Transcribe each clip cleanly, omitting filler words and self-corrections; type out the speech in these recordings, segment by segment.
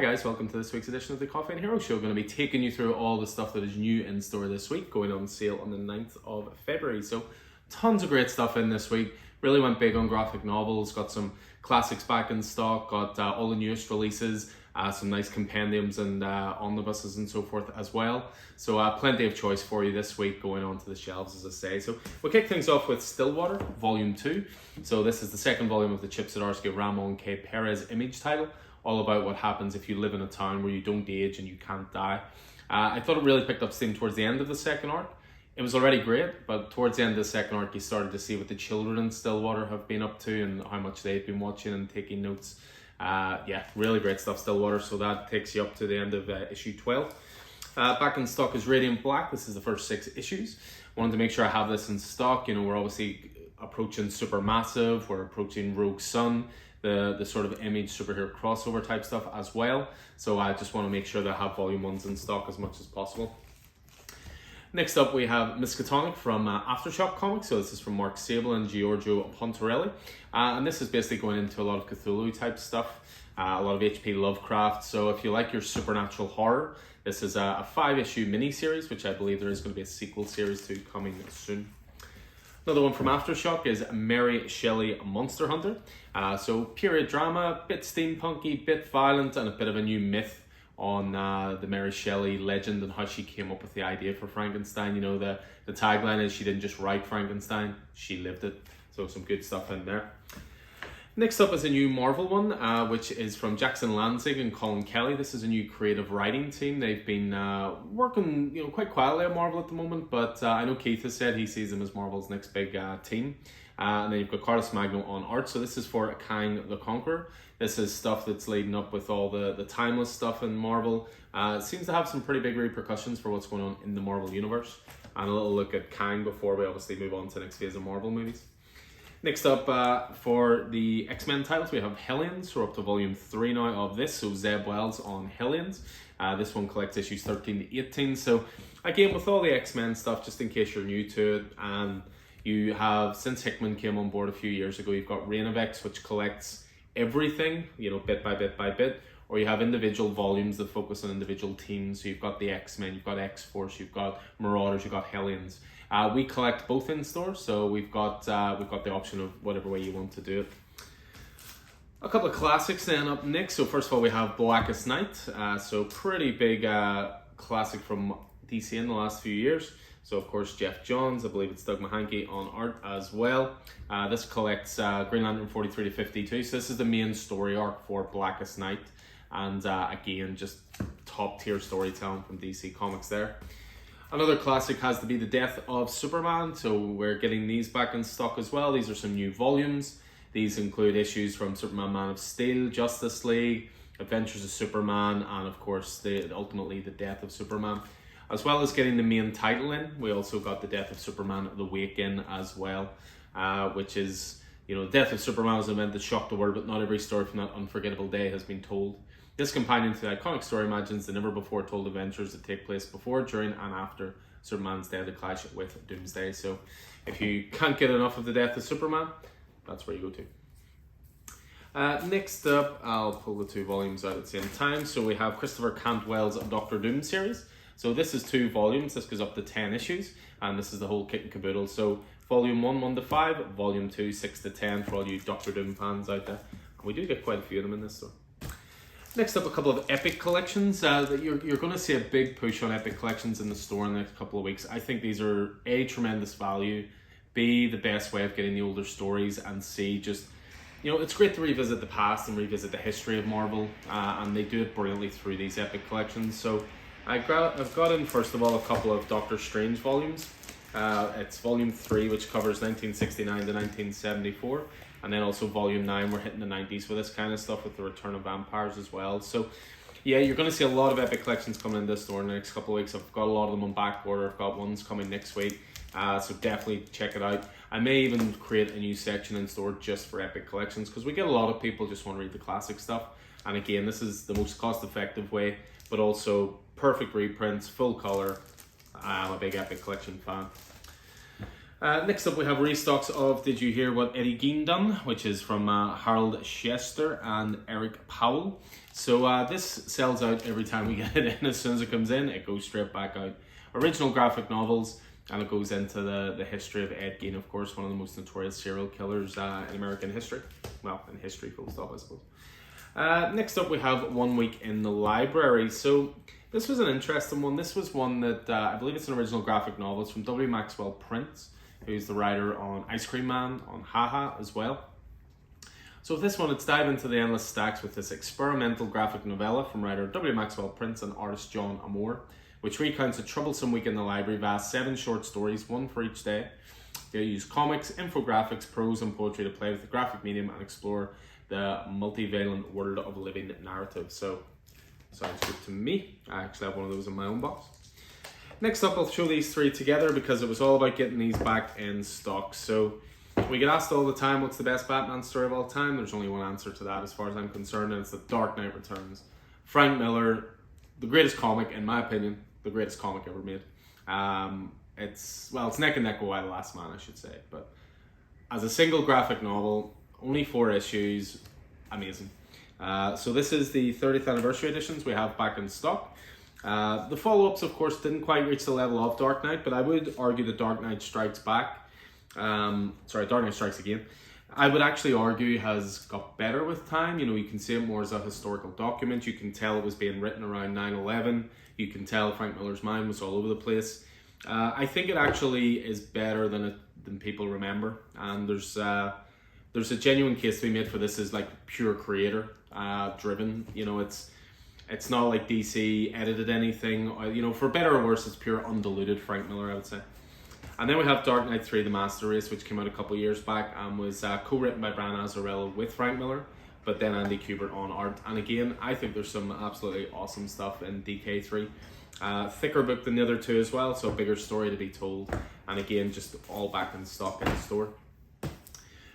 Hi guys, welcome to this week's edition of the Coffee and Hero Show. Going to be taking you through all the stuff that is new in store this week, going on sale on the 9th of February. So tons of great stuff in this week. Really went big on graphic novels, got some classics back in stock, got all the newest releases, some nice compendiums and omnibuses and so forth as well. So plenty of choice for you this week going onto the shelves, as I say. So we'll kick things off with Stillwater Volume 2. So this is the second volume of the Chip Zdarsky Ramon K. Perez image title, all about what happens if you live in a town where you don't age and you can't die. I thought it really picked up steam towards the end of the second arc. It was already great, but towards the end of the second arc, you started to see what the children in Stillwater have been up to and how much they've been watching and taking notes. Yeah, really great stuff, Stillwater. So that takes you up to the end of issue 12. Back in stock is Radiant Black. This is the first 6 issues. Wanted to make sure I have this in stock. You know, we're obviously approaching Supermassive. We're approaching Rogue Sun, the sort of image superhero crossover type stuff as well. So I just want to make sure that I have volume 1s in stock as much as possible. Next up, we have Miskatonic from Aftershock Comics. So this is from Mark Sable and Giorgio Pontarelli. And this is basically going into a lot of Cthulhu type stuff, a lot of H.P. Lovecraft. So if you like your supernatural horror, this is a 5-issue mini-series, which I believe there is going to be a sequel series to coming soon. Another one from Aftershock is Mary Shelley Monster Hunter. So period drama, bit steampunky, bit violent, and a bit of a new myth on the Mary Shelley legend and how she came up with the idea for Frankenstein. You know, the tagline is she didn't just write Frankenstein, she lived it. So some good stuff in there. Next up is a new Marvel one, which is from Jackson Lanzing and Colin Kelly. This is a new creative writing team. They've been working, quite quietly at Marvel at the moment, but I know Keith has said he sees them as Marvel's next big team. And then you've got Carlos Magno on art. So this is for Kang the Conqueror. This is stuff that's leading up with all the timeless stuff in Marvel. It seems to have some pretty big repercussions for what's going on in the Marvel universe. And a little look at Kang before we obviously move on to the next phase of Marvel movies. Next up, for the X-Men titles, we have Hellions. We're up to volume 3 now of this, so Zeb Wells on Hellions. This one collects issues 13 to 18. So again, with all the X-Men stuff, just in case you're new to it, and you have, since Hickman came on board a few years ago, you've got Reign of X, which collects everything, bit by bit by bit, or you have individual volumes that focus on individual teams. So you've got the X-Men, you've got X-Force, you've got Marauders, you've got Hellions. We collect both in store, so we've got the option of whatever way you want to do it. A couple of classics then up next. So first of all, we have Blackest Night. So pretty big classic from DC in the last few years. So of course Jeff Johns, I believe it's Doug Mahanke on art as well. This collects Green Lantern 43 to 52. So this is the main story arc for Blackest Night, and again, just top tier storytelling from DC Comics there. Another classic has to be The Death of Superman, so we're getting these back in stock as well. These are some new volumes. These include issues from Superman Man of Steel, Justice League, Adventures of Superman, and of course ultimately The Death of Superman. As well as getting the main title in, we also got The Death of Superman The Wake in as well, which is, The Death of Superman was an event that shocked the world, but not every story from that unforgettable day has been told. This companion to the iconic story imagines the never-before-told adventures that take place before, during, and after Superman's deadly clash with Doomsday. So if you can't get enough of The Death of Superman, that's where you go to. Next up, I'll pull the 2 volumes out at the same time. So we have Christopher Cantwell's Doctor Doom series. So this is 2 volumes. This goes up to 10 issues, and this is the whole kit and caboodle. So volume 1, 1 to 5, volume 2, 6 to 10 for all you Doctor Doom fans out there. And we do get quite a few of them in this store. Next up, a couple of Epic collections. You're going to see a big push on Epic collections in the store in the next couple of weeks. I think these are A, tremendous value, B, the best way of getting the older stories, and C, just, it's great to revisit the past and revisit the history of Marvel, and they do it brilliantly through these Epic collections. So I've got in, first of all, a couple of Doctor Strange volumes. It's volume 3, which covers 1969 to 1974. And then also volume 9, we're hitting the 90s with this kind of stuff with the return of vampires as well. So yeah, you're going to see a lot of Epic collections coming in this store in the next couple of weeks. I've got a lot of them on back order. I've got ones coming next week. So definitely check it out. I may even create a new section in store just for Epic collections, because we get a lot of people just want to read the classic stuff. And again, this is the most cost-effective way, but also perfect reprints, full color. I'm a big Epic collection fan. Next up we have restocks of Did You Hear What Eddie Gein Done, which is from Harold Chester and Eric Powell. So this sells out every time we get it in. As soon as it comes in, it goes straight back out. Original graphic novels, and it goes into the history of Ed Gein, of course, one of the most notorious serial killers in American history. Well, in history, full stop, I suppose. Next up we have One Week in the Library. So this was an interesting one. This was one that I believe it's an original graphic novel. It's from W. Maxwell Prince, who's the writer on Ice Cream Man, on Haha as well. So with this one, it's dive into the endless stacks with this experimental graphic novella from writer W. Maxwell Prince and artist John Amore, which recounts a troublesome week in the library via 7 short stories, one for each day. They use comics, infographics, prose, and poetry to play with the graphic medium and explore the multivalent world of living narrative. So, sounds good to me. I actually have one of those in my own box. Next up, I'll show these 3 together because it was all about getting these back in stock. So we get asked all the time, what's the best Batman story of all time? There's only one answer to that as far as I'm concerned, and it's The Dark Knight Returns. Frank Miller, the greatest comic, in my opinion, the greatest comic ever made. It's neck and neck with Y the Last Man, I should say. But as a single graphic novel, only 4 issues, amazing. So this is the 30th anniversary editions we have back in stock. The follow-ups, of course, didn't quite reach the level of Dark Knight, but I would argue that Dark Knight Strikes Back, Dark Knight Strikes Again, I would actually argue has got better with time. You know, you can see it more as a historical document. You can tell it was being written around 9/11. You can tell Frank Miller's mind was all over the place. I think it actually is better than people remember, and there's a genuine case to be made for this as like pure creator driven. You know, it's not like DC edited anything. You know, for better or worse, it's pure undiluted Frank Miller, I would say. And then we have Dark Knight 3: The Master Race, which came out a couple of years back and was co-written by Brian Azzarello with Frank Miller, but then Andy Kubert on art. And again, I think there's some absolutely awesome stuff in DK3. Thicker book than the other 2 as well, so a bigger story to be told. And again, just all back in stock in the store.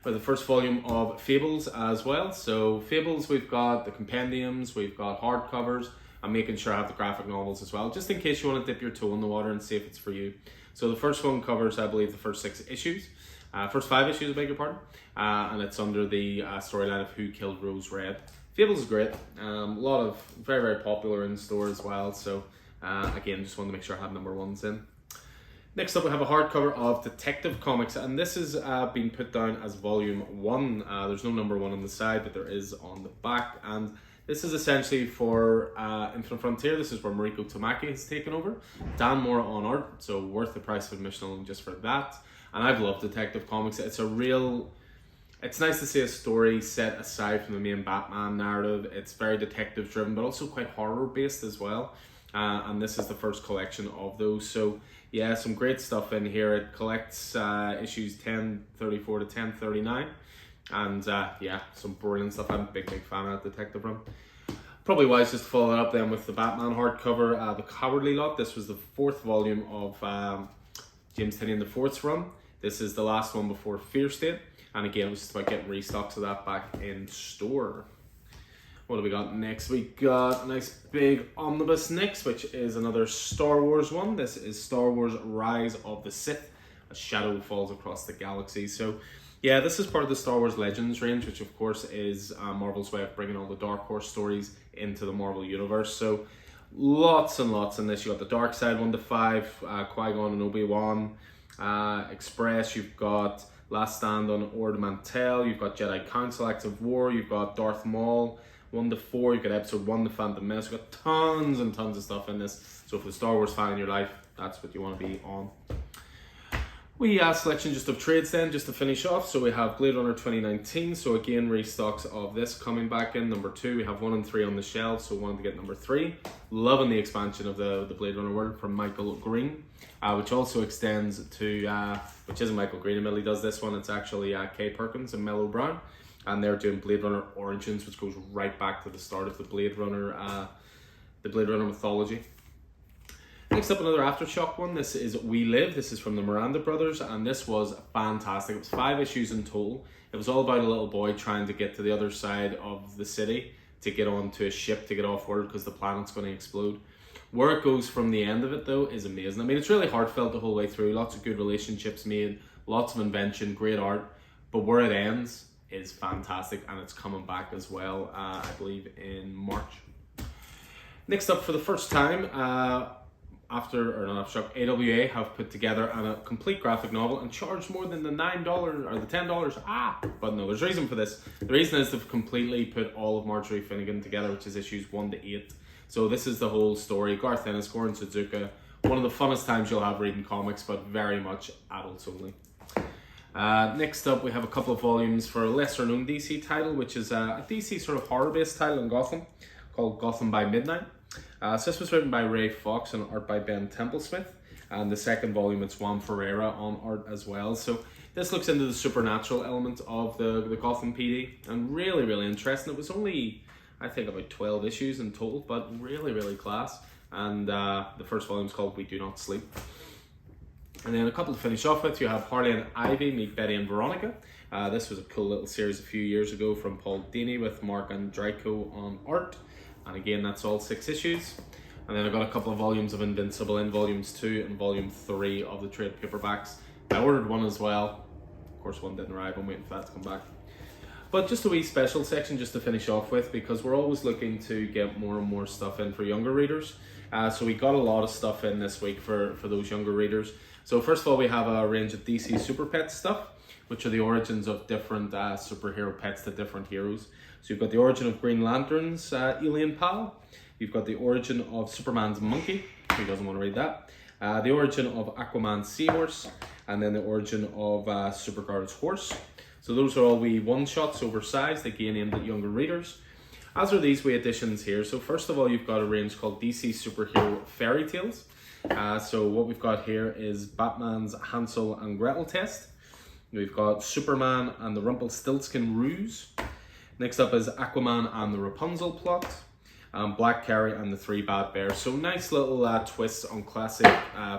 But the first volume of Fables as well. So Fables, we've got the compendiums, we've got hardcovers. I'm making sure I have the graphic novels as well, just in case you want to dip your toe in the water and see if it's for you. So the first one covers, I believe, the first 6 issues. First 5 issues, I beg your pardon. And it's under the storyline of Who Killed Rose Red. Fables is great. A lot of very, very popular in store as well. So again, just wanted to make sure I have number 1s in. Next up, we have a hardcover of Detective Comics, and this is being put down as volume 1. There's no number 1 on the side, but there is on the back. And this is essentially for Infinite Frontier. This is where Mariko Tamaki has taken over. Dan Moore on art, so worth the price of admission alone just for that. And I've loved Detective Comics. It's nice to see a story set aside from the main Batman narrative. It's very detective driven, but also quite horror based as well. And this is the first collection of those. So yeah, some great stuff in here. It collects issues 1034 to 1039. And yeah, some brilliant stuff. I'm a big fan of that Detective run. Probably wise just to follow it up then with the Batman hardcover, The Cowardly Lot. This was the 4th volume of James Tynion IV's run. This is the last one before Fear State. And again, it was just about getting restocks of that back in store. What do we got next? We got a nice big omnibus next, which is another Star Wars one. This is Star Wars Rise of the Sith. A shadow falls across the galaxy. So yeah, this is part of the Star Wars Legends range, which of course is Marvel's way of bringing all the Dark Horse stories into the Marvel Universe. So lots and lots in this. You got the Dark Side 1 to 5, Qui-Gon and Obi-Wan Express. You've got Last Stand on Ord Mantell. You've got Jedi Council Acts of War. You've got Darth Maul 1 to 4. You've got Episode 1 The Phantom Menace. You've got tons and tons of stuff in this. So if you're a Star Wars fan in your life, that's what you want to be on. We selection just of trades then, just to finish off. So we have Blade Runner 2019. So again, restocks of this coming back in. Number 2, we have 1 and 3 on the shelf. So wanted to get number 3. Loving the expansion of the Blade Runner world from Michael Green, which also extends to, which isn't Michael Green, Emily does this one. It's actually Kay Perkins and Mel O'Brien. And they're doing Blade Runner Origins, which goes right back to the start of the Blade Runner mythology. Next up, another Aftershock one. This is We Live. This is from the Miranda brothers, and this was fantastic. It was 5 issues in total. It was all about a little boy trying to get to the other side of the city to get onto a ship to get off world because the planet's going to explode. Where it goes from the end of it, though, is amazing. I mean, it's really heartfelt the whole way through. Lots of good relationships made, lots of invention, great art, but where it ends is fantastic, and it's coming back as well, I believe in March. Next up, for the first time, Aftershock AWA have put together a complete graphic novel and charged more than the $9 or the $10. But no, there's a reason for this. The reason is they've completely put all of Marjorie Finnegan together, which is issues 1 to 8. So this is the whole story. Garth Ennis, Goran Sudzuka, one of the funnest times you'll have reading comics, but very much adults only. Next up, we have a couple of volumes for a lesser known DC title, which is a DC sort of horror based title in Gotham called Gotham by Midnight. So this was written by Ray Fox and art by Ben Templesmith, and the second volume it's Juan Ferreira on art as well. So this looks into the supernatural element of the Gotham PD, and really, really interesting. It was only, I think, about 12 issues in total, but really, really class. And the first volume is called We Do Not Sleep. And then a couple to finish off with, you have Harley and Ivy meet Betty and Veronica. This was a cool little series a few years ago from Paul Dini with Mark Andrico on art. And again, that's all 6 issues. And then I've got a couple of volumes of Invincible in volumes 2 and volume 3 of the trade paperbacks. I ordered one as well. Of course, one didn't arrive. I'm waiting for that to come back. But just a wee special section just to finish off with, because we're always looking to get more and more stuff in for younger readers. So we got a lot of stuff in this week for those younger readers. So first of all, we have a range of DC Super Pets stuff, which are the origins of different superhero pets to different heroes. So you've got the origin of Green Lantern's alien pal. You've got the origin of Superman's monkey. Who doesn't want to read that? The origin of Aquaman's seahorse, and then the origin of Supergirl's horse. So those are all wee one-shots, oversized, again aimed at younger readers. As are these wee additions here. So first of all, you've got a range called DC Superhero Fairy Tales. So what we've got here is Batman's Hansel and Gretel test. We've got Superman and the Rumpelstiltskin ruse. Next up is Aquaman and the Rapunzel plot. Black Carrie and the Three Bad Bears. So nice little twists on classic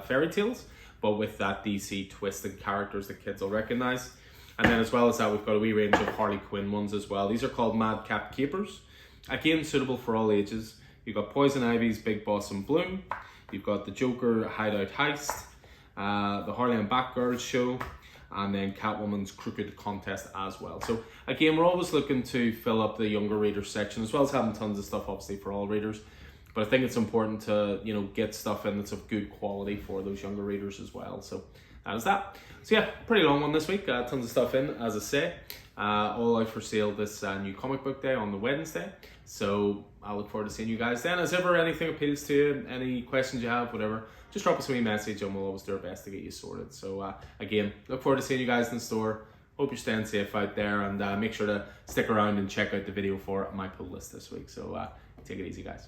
fairy tales, but with that DC twist and characters that kids will recognise. And then as well as that, we've got a wee range of Harley Quinn ones as well. These are called Madcap Capers. Again, suitable for all ages. You've got Poison Ivy's Big Boss and Bloom. You've got the Joker Hideout Heist, the Harley and Batgirl show, and then Catwoman's Crooked Contest as well. So again, we're always looking to fill up the younger reader section, as well as having tons of stuff obviously for all readers. But I think it's important to, you know, get stuff in that's of good quality for those younger readers as well. So that is that. So yeah, pretty long one this week. Tons of stuff in, as I say. All out for sale this new comic book day on the Wednesday. So I look forward to seeing you guys then. As ever, anything appeals to you, any questions you have, whatever, just drop us a wee message and we'll always do our best to get you sorted. So again, look forward to seeing you guys in the store. Hope you're staying safe out there, and make sure to stick around and check out the video for my pull list this week. So take it easy, guys.